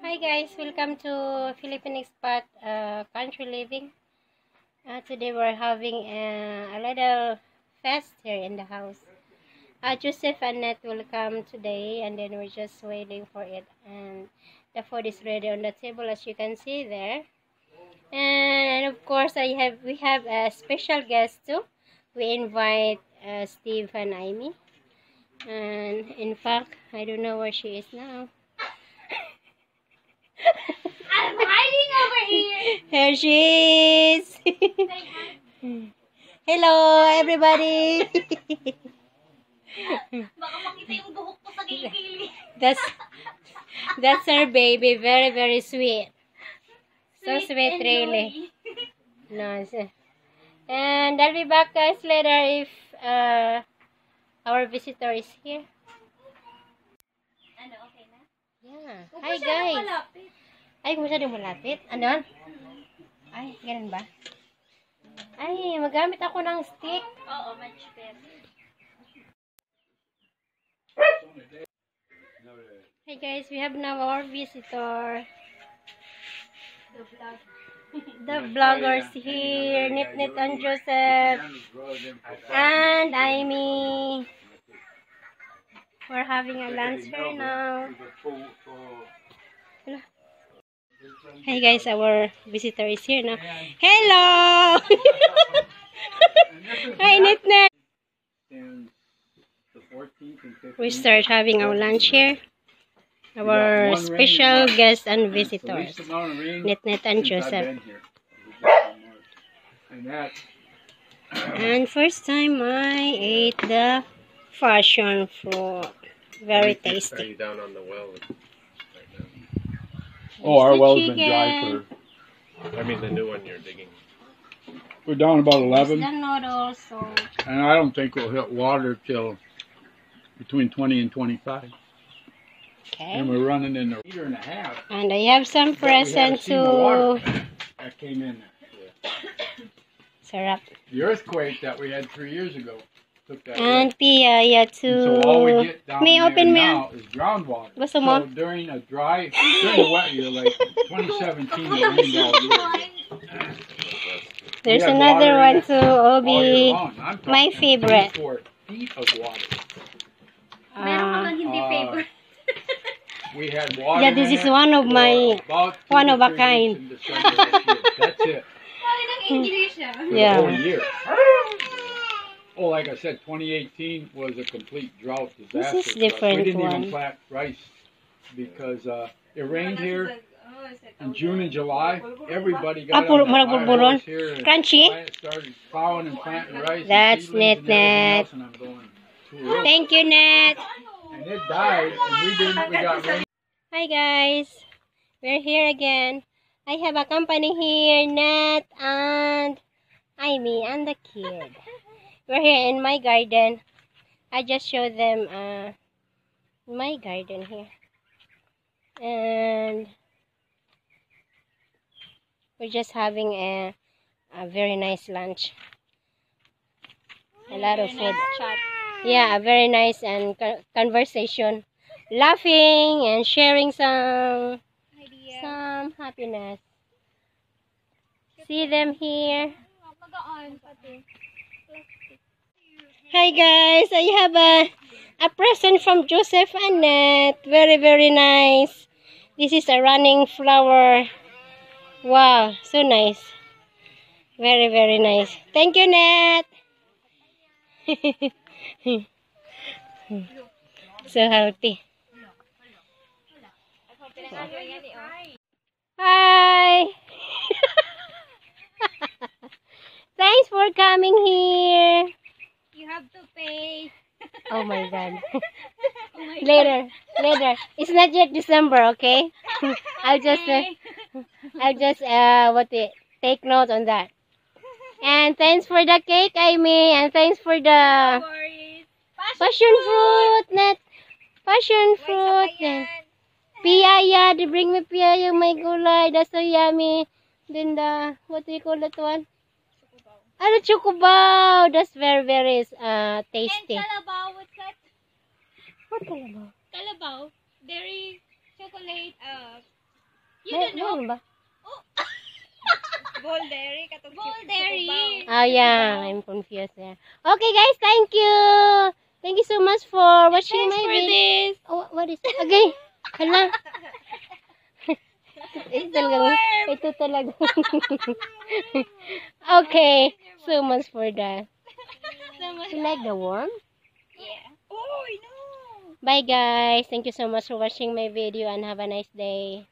Hi guys, welcome to Philippine Expat Country Living. Today we're having a little fest here in the house. Joseph and Nat will come today, and then we're just waiting for it. And the food is ready on the table, as you can see there. And of course, we have a special guest too. We invite Steve and Amy. And in fact, I don't know where she is now. I'm hiding over here. Here she is. Hello, everybody. Baka makita yung buhok ko sa kilikili. That's our baby. Very, very sweet. So sweet, really. No, and I'll be back, guys, later if our visitor is here. Ano, okay na? Yeah. Hi, guys. Ay, kung masyadong malapit. Ano? Ay, ganun ba? Ay, magamit ako ng stick. Oo, much better. Hey guys, we have now our visitor. The vloggers here, Nit and Joseph, and Amy. We're having a lunch here now. Hey guys, our visitor is here now. Hello! Hi, Nit. We start having our lunch here. Our special guests and visitors, Nit and Joseph. And first time I ate the passion fruit. Very tasty. Down on the well right now. Oh, our well's been dry for... I mean the new one you're digging. We're down about 11. The noodles, so... And I don't think we'll hit water till between 20 and 25. Okay. And we're running in a liter and a half. And I have some present to... That came in there. Sarap. The earthquake that we had 3 years ago took that. And Pia, yeah, And so all we to... get down May there open now is groundwater. Gusto mo? So during a wet year, like 2017, it rained all year. There's We had another water in one it too, will all year be long. I'm talking my favorite. 24 feet of water. Meron ka bang hindi favorite? We had water. Yeah, this in is it one of for my, about one 2 of to a 3 kind. weeks in December this year. That's it. Bakit ang English ah? For Yeah. the whole year. Oh, like I said, 2018 was a complete drought disaster. This is for us. different We didn't one. even plant rice because it rained here in June and July. Everybody got puro on marag the bulburon. highways here and Crunchy? started plowing and planting rice. That's and seedlings and everything Nit. else, and I'm going, too early. Thank you, Nat. And it died, and we got rain. Hi, guys. We're here again. I have a company here, Nat and Amy and the kid. We're here in my garden. I just showed them my garden here. And we're just having a very nice lunch. A lot of food. Yeah, a very nice and conversation. Laughing and sharing some happiness. See them here. Hi guys, I have a present from Joseph and Nat. Very, very nice. This is a running flower. Wow, so nice. Very, very nice. Thank you, Nat. So healthy. Hi. Thanks for coming here. You have to pay. Oh my god. Later. It's not yet December, okay? I'll just take note on that. And thanks for the cake, Amy, and thanks for the Worries. passion fruit, Nat. Passion fruit. Then piyaya, they bring me piyaya, may gulay. That's so yummy. Then the, what do you call that one? Ano, chocobaw. That's very, very tasty. And kalabaw, what's that? What kalabaw? Kalabaw. Dairy chocolate You don't know. Meron ba? Boulderry. Boulderry. Oh yeah, I'm confused there. Okay guys, thank you. Thank you so much for watching Thanks my for video. this. Oh, what is it? Okay. Hala. Ito talaga. Okay. So much for that. You like the worm? Yeah. Oh, I know. Bye guys. Thank you so much for watching my video and have a nice day.